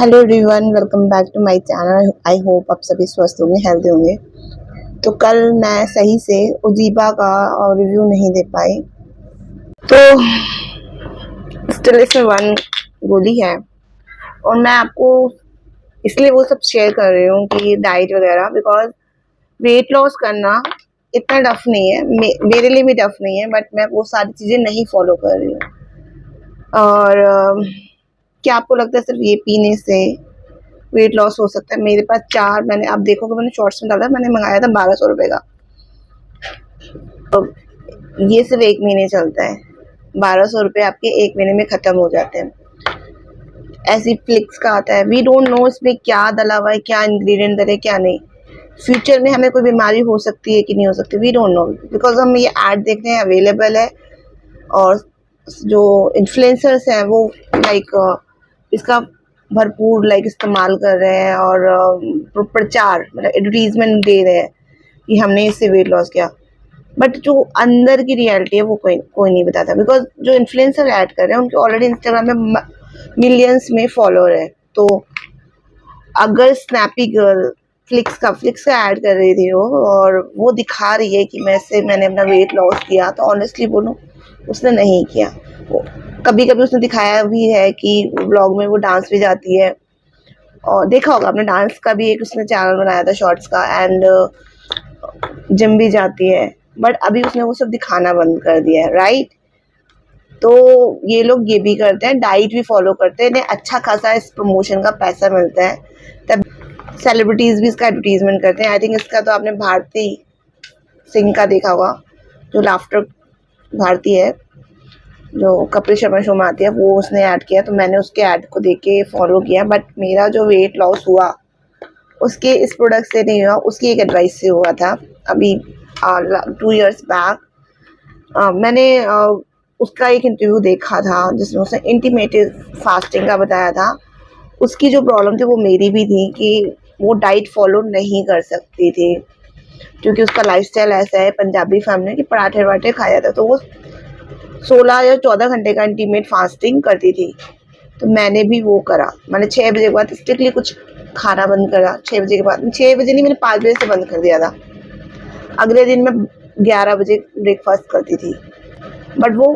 Hello everyone, welcome back to my channel. I hope आप सभी स्वस्थ होंगे, हेल्दी होंगे। तो कल मैं सही से उजीबा का रिव्यू नहीं दे पाई, तो स्टिल इसमें वन गोली है और मैं आपको इसलिए वो सब शेयर कर रही हूँ कि डाइट वगैरह, बिकॉज वेट लॉस करना इतना टफ नहीं है, मेरे लिए भी टफ नहीं है, बट मैं वो सारी चीज़ें नहीं फॉलो कर रही हूँ। और क्या आपको लगता है सिर्फ ये पीने से वेट लॉस हो सकता है? मेरे पास चार, मैंने आप देखोगे मैंने शॉर्ट्स में डाला, मैंने मंगाया था 1200 रुपये का। तो ये सिर्फ 1 महीने चलता है। 1200 रुपये आपके 1 महीने में ख़त्म हो जाते हैं। ऐसी फ्लिक्स का आता है, वी डोंट नो इसमें क्या डला हुआ है, क्या इंग्रेडिएंट डले, क्या नहीं। फ्यूचर में हमें कोई बीमारी हो सकती है कि नहीं हो सकती, वी डोंट नो, बिकॉज हम ये ऐड देखते हैं, अवेलेबल है। और जो इन्फ्लुएंसर्स हैं वो लाइक इसका भरपूर इस्तेमाल कर रहे हैं और प्रचार मतलब एडवर्टीजमेंट दे रहे हैं कि हमने इससे वेट लॉस किया, बट जो अंदर की रियलिटी है वो कोई नहीं बताता, बिकॉज जो इन्फ्लुएंसर ऐड कर रहे हैं उनके ऑलरेडी इंस्टाग्राम में मिलियंस में फॉलोअर है। तो अगर स्नैपी गर्ल फ्लिक्स का ऐड कर रही थी वो, और वो दिखा रही है कि मैंने अपना वेट लॉस किया, तो ऑनेस्टली बोलूँ उसने नहीं किया। वो कभी कभी उसने दिखाया भी है कि ब्लॉग में वो डांस भी जाती है, और देखा होगा आपने डांस का भी एक उसने चैनल बनाया था शॉर्ट्स का, एंड जिम भी जाती है, बट अभी उसने वो सब दिखाना बंद कर दिया है, राइट? तो ये लोग ये भी करते हैं, डाइट भी फॉलो करते हैं, इन्हें अच्छा खासा इस प्रमोशन का पैसा मिलता है, तब सेलिब्रिटीज़ भी इसका एडवर्टीजमेंट करते हैं। आई थिंक इसका तो आपने भारती सिंह का देखा होगा, जो लाफ्टर भारती है, जो कपिल शर्मा शो में आती है, वो उसने ऐड किया, तो मैंने उसके ऐड को देख के फॉलो किया। बट मेरा जो वेट लॉस हुआ उसके इस प्रोडक्ट से नहीं हुआ, उसकी एक एडवाइस से हुआ था अभी 2 years बैक। मैंने उसका एक इंटरव्यू देखा था जिसमें उसने इंटीमेटेड फास्टिंग का बताया था। उसकी जो प्रॉब्लम थी वो मेरी भी थी कि वो डाइट फॉलो नहीं कर सकती थी, क्योंकि उसका लाइफस्टाइल ऐसा है पंजाबी फैमिली कि पराठे वराठे खाया था, तो वो 16 या 14 घंटे का इंटीमेट फास्टिंग करती थी। तो मैंने भी वो करा, मैंने 6 बजे के बाद स्ट्रिक्टली कुछ खाना बंद करा। 6 बजे के बाद, 6 बजे नहीं, मैंने 5 बजे से बंद कर दिया था। अगले दिन मैं 11 बजे ब्रेकफास्ट करती थी, बट वो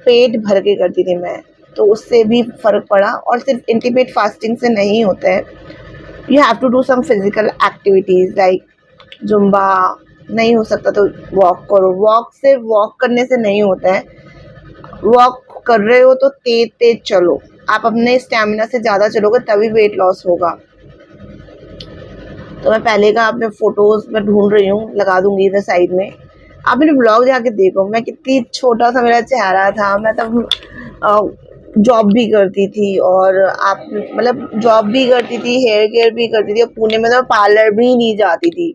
पेट भर के करती थी मैं, तो उससे भी फ़र्क पड़ा। और सिर्फ इंटीमेट फास्टिंग से नहीं होता है, you have to do some physical activities like Zumba. नहीं हो सकता तो वॉक करो, वॉक करने से नहीं होता है। वॉक कर रहे हो तो तेज तेज चलो, आप अपने स्टेमिना से ज़्यादा चलोगे तभी वेट लॉस होगा। तो मैं पहले का अपने फ़ोटोज़ में ढूंढ रही हूँ, लगा दूंगी इधर साइड में। आप मेरे ब्लॉग जाके देखो, मैं कितनी छोटा सा मेरा चेहरा था। मैं तब जॉब भी करती थी, और आप मतलब जॉब भी करती थी, हेयर केयर भी करती थी, और पुणे में तो पार्लर भी नहीं जाती थी,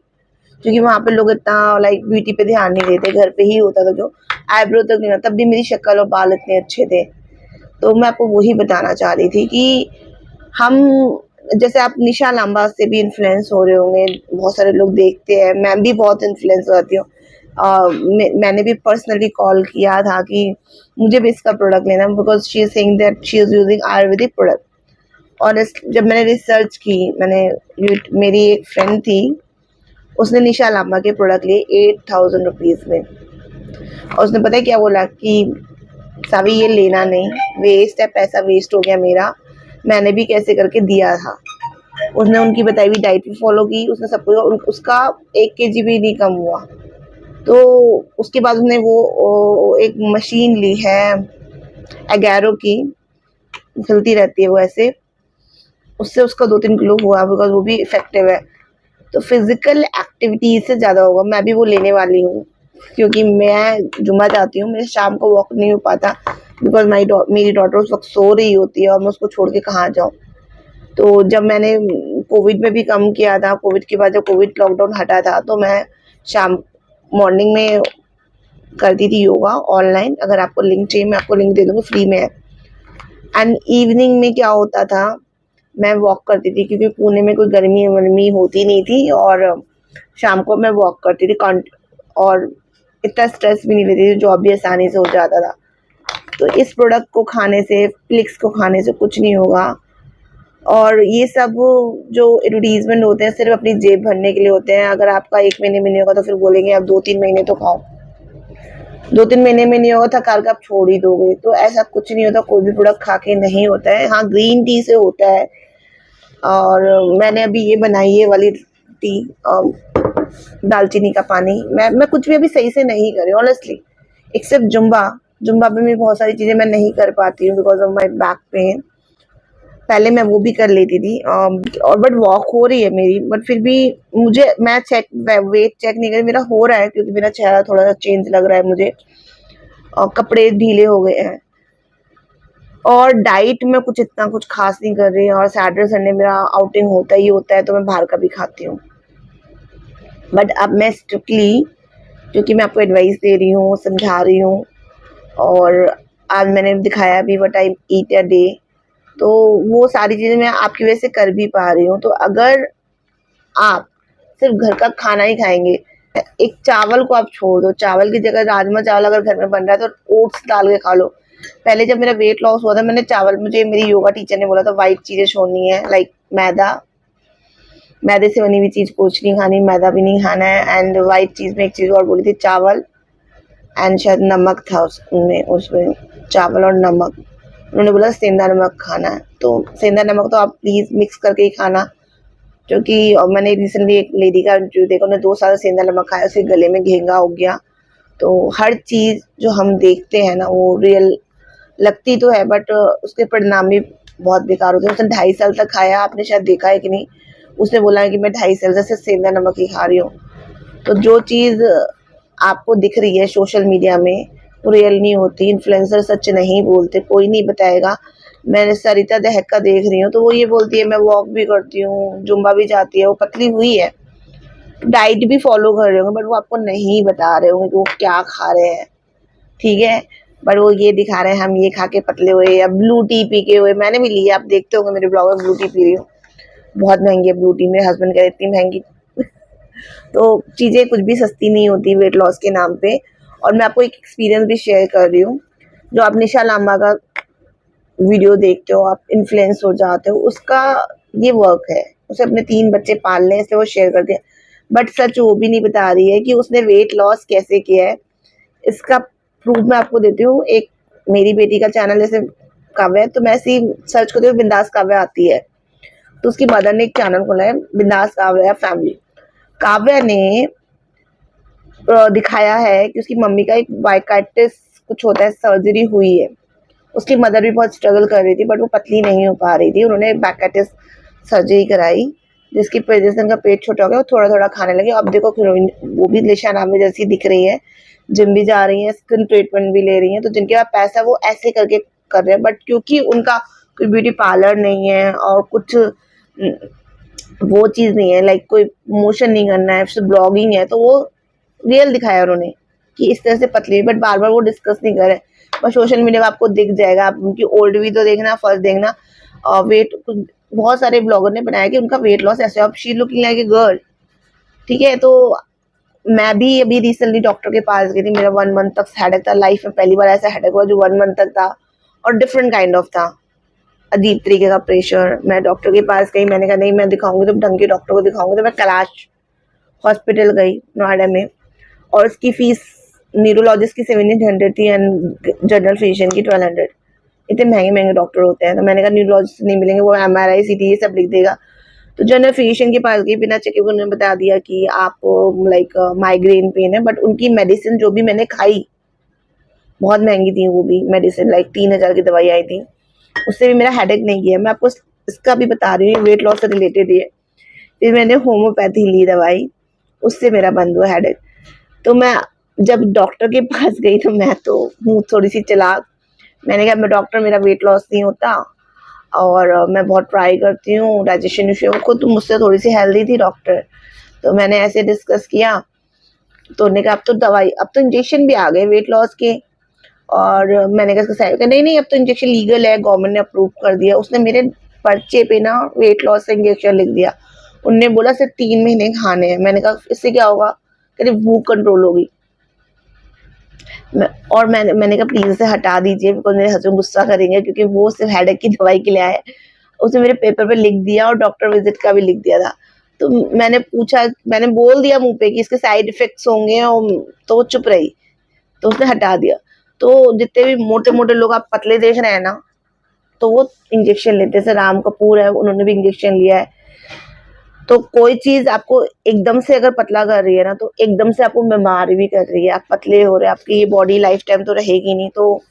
क्योंकि वहाँ पे लोग इतना ब्यूटी पे ध्यान नहीं देते। घर पे ही होता था, जो आईब्रो तक नहीं होता, तब भी मेरी शक्ल और बाल इतने अच्छे थे। तो मैं आपको वही बताना चाह रही थी कि हम, जैसे आप निशा लांबा से भी इन्फ्लुएंस हो रहे होंगे, बहुत सारे लोग देखते हैं, मैं भी बहुत इन्फ्लुएंस हो जाती हूँ। मैंने भी पर्सनली कॉल किया था कि मुझे भी इसका प्रोडक्ट लेना, because she is saying that she is using Ayurvedic product. और जब मैंने रिसर्च की, मेरी एक फ्रेंड थी, उसने निशा लांबा के प्रोडक्ट लिए 8000 रुपीज़ में, और उसने पता है क्या बोला कि सावी ये लेना नहीं, वेस्ट है, पैसा वेस्ट हो गया मेरा, मैंने भी कैसे करके दिया था। उसने उनकी बताई हुई डाइट भी फॉलो की, उसने सब कुछ, उसका 1 kg भी नहीं कम हुआ। तो उसके बाद उसने वो एक मशीन ली है एगैरो की, चलती रहती है वो ऐसे, उससे उसका 2-3 किलो हुआ, बिकॉज वो भी इफेक्टिव है। तो फिजिकल एक्टिविटी से ज़्यादा होगा। मैं भी वो लेने वाली हूँ, क्योंकि मैं जुम्मा जाती हूँ, मेरे शाम को वॉक नहीं हो पाता, बिकॉज मेरी डॉटर उस वक्त सो रही होती है और मैं उसको छोड़ के कहाँ जाऊँ। तो जब मैंने कोविड में भी कम किया था, कोविड के बाद जब कोविड लॉकडाउन हटा था, तो मैं शाम मॉर्निंग में करती थी योगा ऑनलाइन। अगर आपको लिंक चाहिए मैं आपको लिंक दे दूँगी, फ्री में है। एंड इवनिंग में क्या होता था, मैं वॉक करती थी, क्योंकि पुणे में कोई गर्मी वर्मी होती नहीं थी, और शाम को मैं वॉक करती थी और इतना स्ट्रेस भी नहीं लेती थी, जॉब भी आसानी से हो जाता था। तो इस प्रोडक्ट को खाने से, फ्लिक्स को खाने से कुछ नहीं होगा। और ये सब जो एडवर्टीजमेंट होते हैं सिर्फ अपनी जेब भरने के लिए होते हैं। अगर आपका 1 महीने में नहीं होगा तो फिर बोलेंगे आप 2-3 महीने तो खाओ, 2-3 महीने में नहीं होगा थका के आप छोड़ ही दोगे। तो ऐसा कुछ नहीं होता, कोई भी प्रोडक्ट खा के नहीं होता है। हाँ, ग्रीन टी से होता है। और मैंने अभी ये बनाई है वाली टी, दालचीनी का पानी। मैं कुछ भी अभी सही से नहीं कर रही हूँ ऑनेस्टली, एक्सेप्ट जुम्बा। जुम्बा पे भी बहुत सारी चीज़ें मैं नहीं कर पाती हूँ because of my back pain. पहले मैं वो भी कर लेती थी और बट वॉक हो रही है मेरी, बट फिर भी मुझे, मैं वेट चेक नहीं कर, मेरा हो रहा है क्योंकि मेरा चेहरा थोड़ा सा चेंज लग रहा है मुझे और कपड़े ढीले हो गए हैं। और डाइट में कुछ इतना कुछ खास नहीं कर रही, और सैटरडे संडे मेरा आउटिंग होता ही होता है तो मैं बाहर का भी खाती हूँ। बट अब मैं स्ट्रिक्टली, क्योंकि मैं आपको एडवाइस दे रही हूँ, समझा रही हूँ, और आज मैंने दिखाया भी what I eat a day, तो वो सारी चीज़ें मैं आपकी वजह से कर भी पा रही हूँ। तो अगर आप सिर्फ घर का खाना ही खाएंगे, एक चावल को आप छोड़ दो, चावल की जगह राजमा चावल अगर घर में बन रहा है तो ओट्स डाल के खा लो। पहले जब मेरा वेट लॉस हुआ था, मैंने चावल, मुझे मेरी योगा टीचर ने बोला था वाइट चीज़ें छोड़नी है, लाइक मैदे से बनी हुई चीज़ कुछ नहीं खानी, मैदा भी नहीं खाना है। एंड वाइट चीज़ में एक चीज़ और बोली थी, चावल एंड शायद नमक था उसमें चावल और नमक। उन्होंने बोला सेंधा नमक खाना है, तो सेंधा नमक तो आप प्लीज़ मिक्स करके ही खाना, क्योंकि मैंने रिसेंटली एक लेडी का इंटरव्यू देखा, उन्होंने 2 साल सेंधा नमक खाया, उसके गले में घेंगा हो गया। तो हर चीज़ जो हम देखते हैं ना वो रियल लगती तो है, बट उसके परिणाम भी बहुत बेकार होते हैं। उसने 2.5 साल तक खाया, आपने शायद देखा है कि नहीं, उसने बोला है कि मैं 2.5 साल से सेंधा नमक ही खा रही हूँ। तो जो चीज़ आपको दिख रही है सोशल मीडिया में वो रियल नहीं होती, इन्फ्लुएंसर सच नहीं बोलते, कोई नहीं बताएगा। मैंने सरिता दहक का देख रही हूँ तो वो ये बोलती है मैं वॉक भी करती हूँ, जुम्बा भी जाती है, वो पतली हुई है, डाइट भी फॉलो कर रहे होंगे, बट वो आपको नहीं बता रहे होंगे कि वो क्या खा रहे हैं, ठीक है। बट वो ये दिखा रहे हैं हम ये खा के पतले हुए या ब्लू टी पी के हुए। मैंने भी लिया, आप देखते होंगे मेरे ब्लॉग में ब्लू टी पी रही हूँ, बहुत महंगी है ब्लू टी, मेरे हस्बैंड कह रहे इतनी महंगी। तो चीज़ें कुछ भी सस्ती नहीं होती वेट लॉस के नाम पे। और मैं आपको एक एक्सपीरियंस भी शेयर कर रही हूँ, जो आप निशा लांबा का वीडियो देखते हो, आप इन्फ्लुएंस हो जाते हो, उसका ये वर्क है, उसे अपने 3 बच्चे पालने हैं इसलिए वो शेयर करती है। बट सच वो भी नहीं बता रही है कि उसने वेट लॉस कैसे किया है। इसका प्रूफ मैं आपको देती हूँ। एक मेरी बेटी का चैनल जैसे काव्या है, तो मैं ऐसे ही सर्च करती हूँ बिंदास काव्या आती है, तो उसकी मदर ने एक चैनल खोला है बिंदास काव्या फैमिली। काव्या ने दिखाया है कि उसकी मम्मी का एक बाइकाइटिस कुछ होता है, सर्जरी हुई है। उसकी मदर भी बहुत स्ट्रगल कर रही थी बट वो पतली नहीं हो पा रही थी, उन्होंने बाइकाइटिस सर्जरी कराई जिसकी वजह से उनका पेट छोटा हो गया, वो थोड़ा थोड़ा खाने लगे। अब देखो हीरोइन वो भी निशा नाम जैसी दिख रही है, जिम भी जा रही है, स्किन ट्रीटमेंट भी ले रही है। तो जिनके पास पैसा वो ऐसे करके कर रहे हैं, बट क्योंकि उनका कोई ब्यूटी पार्लर नहीं है और कुछ वो चीज़ नहीं है, लाइक कोई प्रमोशन नहीं करना है, सिर्फ ब्लॉगिंग है, तो वो रियल दिखाया उन्होंने कि इस तरह से पतली, बट बार बार वो डिस्कस नहीं कर रहे। बस सोशल मीडिया में आपको दिख जाएगा, आप उनकी ओल्ड वीडियो देखना, फर्स्ट देखना, और वेट बहुत सारे ब्लॉगर ने बनाया कि उनका वेट लॉस ऐसे, अब she looking like a girl, ठीक है। तो मैं भी अभी रिसेंटली डॉक्टर के पास गई थी, मेरा 1 मंथ तक हेडेक था, लाइफ में पहली बार ऐसा हेडेक हुआ जो 1 मंथ तक था और डिफरेंट काइंड ऑफ था, अजीब तरीके का प्रेशर। मैं डॉक्टर के पास गई, मैंने कहा नहीं मैं दिखाऊंगी तो ढंग के डॉक्टर को दिखाऊंगी, तो मैं कैलाश हॉस्पिटल गई नोएडा में, और उसकी फीस न्यूरोलॉजिस्ट की 1700 थी एंड जनरल फिजिशियन की 1200। इतने महंगे महंगे डॉक्टर होते हैं, तो मैंने कहा न्यूरोलॉजिस्ट नहीं मिलेंगे, वो MRI CT ये सब लिख देगा। तो जनरल फिजिशियन के पास गई, बिना चेक उन्होंने बता दिया कि आप लाइक माइग्रेन पेन है, बट उनकी मेडिसिन जो भी मैंने खाई बहुत महंगी थी, वो भी मेडिसिन लाइक 3000 की दवाई आई थी, उससे भी मेरा हेडेक नहीं गया। मैं आपको इसका भी बता रही हूँ, वेट लॉस से रिलेटेड है। फिर मैंने होम्योपैथी ली दवाई, उससे मेरा बंद हुआ हेडेक। तो मैं जब डॉक्टर के पास गई तो मैं तो हूँ थोड़ी सी चालाक, मैंने कहा मैं डॉक्टर मेरा वेट लॉस नहीं होता और मैं बहुत ट्राई करती हूँ, डाइजेशन इशू है, खुद तो मुझसे थोड़ी सी हेल्दी थी डॉक्टर। तो मैंने ऐसे डिस्कस किया, तो उन्होंने कहा अब तो दवाई, अब तो इंजेक्शन भी आ गए वेट लॉस के। और मैंने कहा इसका साइड, नहीं नहीं अब तो इंजेक्शन लीगल है, गवर्नमेंट ने अप्रूव कर दिया। उसने मेरे पर्चे पे ना वेट लॉस का इंजेक्शन लिख दिया, उनने बोला सिर्फ 3 महीने खाने हैं। मैंने कहा इससे क्या होगा, कहते भूख कंट्रोल होगी। मैंने कहा प्लीज इसे हटा दीजिए, बिकॉज मेरे हस्बैंड गुस्सा करेंगे, क्योंकि वो सिर्फ हेडेक की दवाई के लिए आए। उसने मेरे पेपर पे लिख दिया और डॉक्टर विजिट का भी लिख दिया था। तो मैंने पूछा, मैंने बोल दिया मुंह पे कि इसके साइड इफेक्ट्स होंगे, और तो वो चुप रही, तो उसने हटा दिया। तो जितने भी मोटे मोटे लोग आप पतले देख रहे हैं ना, तो वो इंजेक्शन लेते हैं। जैसे राम कपूर है, उन्होंने भी इंजेक्शन लिया है। तो कोई चीज आपको एकदम से अगर पतला कर रही है ना, तो एकदम से आपको बीमार भी कर रही है। आप पतले हो रहे हैं, आपकी ये बॉडी लाइफ टाइम तो रहेगी नहीं। तो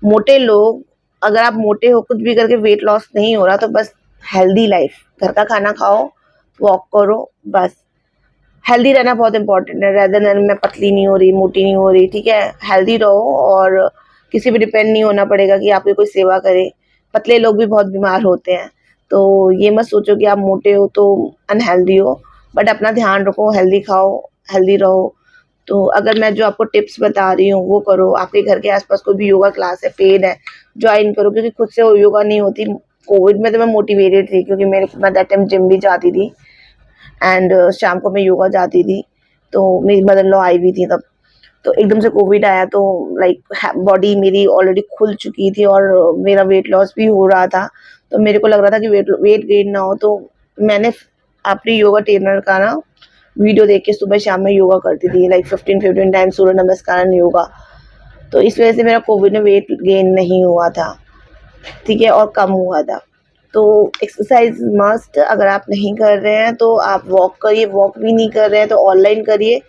मोटे लोग, अगर आप मोटे हो, कुछ भी करके वेट लॉस नहीं हो रहा, तो बस हेल्दी लाइफ, घर का खाना खाओ, वॉक करो, बस हेल्दी रहना बहुत इंपॉर्टेंट है। रेदर देन मैं पतली नहीं हो रही, मोटी नहीं हो रही, ठीक है, हेल्दी रहो। और किसी भी डिपेंड नहीं होना पड़ेगा कि आपकी कोई सेवा करे। पतले लोग भी बहुत बीमार होते हैं, तो ये मत सोचो कि आप मोटे हो तो अनहेल्दी हो, बट अपना ध्यान रखो, हेल्दी खाओ, हेल्दी रहो। तो अगर मैं जो आपको टिप्स बता रही हूँ वो करो। आपके घर के आसपास कोई भी योगा क्लास है, पेड है, ज्वाइन करो, क्योंकि खुद से योगा नहीं होती। कोविड में तो मैं मोटिवेटेड थी, क्योंकि मैं दैट टाइम जिम भी जाती थी, एंड शाम को मैं योगा जाती थी। तो मेरी मदर इन लॉ आई हुई थी तब। तो एकदम से कोविड आया, तो लाइक बॉडी मेरी ऑलरेडी खुल चुकी थी और मेरा वेट लॉस भी हो रहा था। तो मेरे को लग रहा था कि वेट गेन ना हो, तो मैंने अपनी योगा ट्रेनर का ना वीडियो देख के सुबह शाम में योगा करती थी, लाइक 15 टाइम्स सूर्य नमस्कार योगा। तो इस वजह से मेरा कोविड में वेट गेन नहीं हुआ था, ठीक है, और कम हुआ था। तो एक्सरसाइज मस्ट, अगर आप नहीं कर रहे हैं तो आप वॉक करिए, वॉक भी नहीं कर रहे हैं तो ऑनलाइन करिए,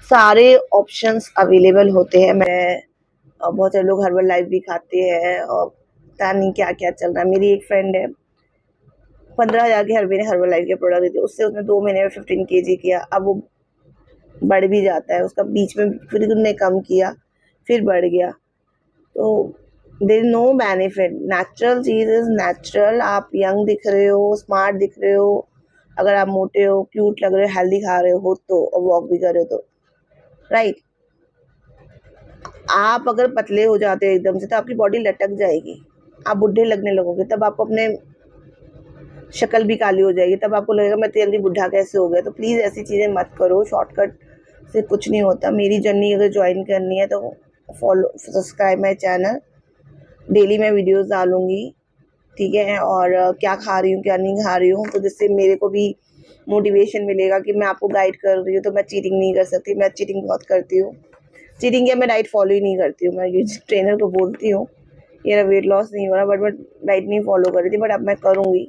सारे ऑप्शंस अवेलेबल होते हैं। मैं बहुत सारे लोग हर्बल लाइफ भी खाते हैं, और पता नहीं क्या क्या चल रहा है। मेरी एक फ्रेंड है, 15,000 के हर्बल लाइफ के प्रोडक्ट देती है, उससे उसने 2 महीने में 15 kg किया। अब वो बढ़ भी जाता है, उसका बीच में फिर उसने कम किया, फिर बढ़ गया। तो there is no benefit. Natural चीज इज नेचुरल। आप यंग दिख रहे हो, स्मार्ट दिख रहे हो, अगर आप मोटे हो, क्यूट लग रहे हो, हेल्दी खा रहे हो तो, और वॉक भी कर रहे हो तो, राइट। आप अगर पतले हो जाते हो एकदम से, तो आपकी बॉडी लटक जाएगी, आप बुढ़े लगने लगोगे, तब आपको अपने शक्ल भी काली हो जाएगी, तब आपको लगेगा मैं जल्दी बुढ़ा कैसे हो गया। तो प्लीज़ ऐसी चीज़ें मत करो, शॉर्टकट से कुछ नहीं होता। मेरी जर्नी अगर ज्वाइन करनी है तो follow, subscribe my channel. Daily मैं वीडियोस डालूंगी, ठीक है, और क्या खा रही हूँ, क्या नहीं खा रही हूँ, तो जिससे मेरे को भी मोटिवेशन मिलेगा कि मैं आपको गाइड कर रही हूँ। तो मैं चीटिंग नहीं कर सकती, मैं चीटिंग बहुत करती हूँ। चीटिंग क्या, मैं डाइट फॉलो ही नहीं करती हूँ। मैं ये ट्रेनर को बोलती हूँ मेरा वेट लॉस नहीं हो रहा, बट मैं डाइट नहीं फॉलो कर रही थी, बट अब मैं करूँगी।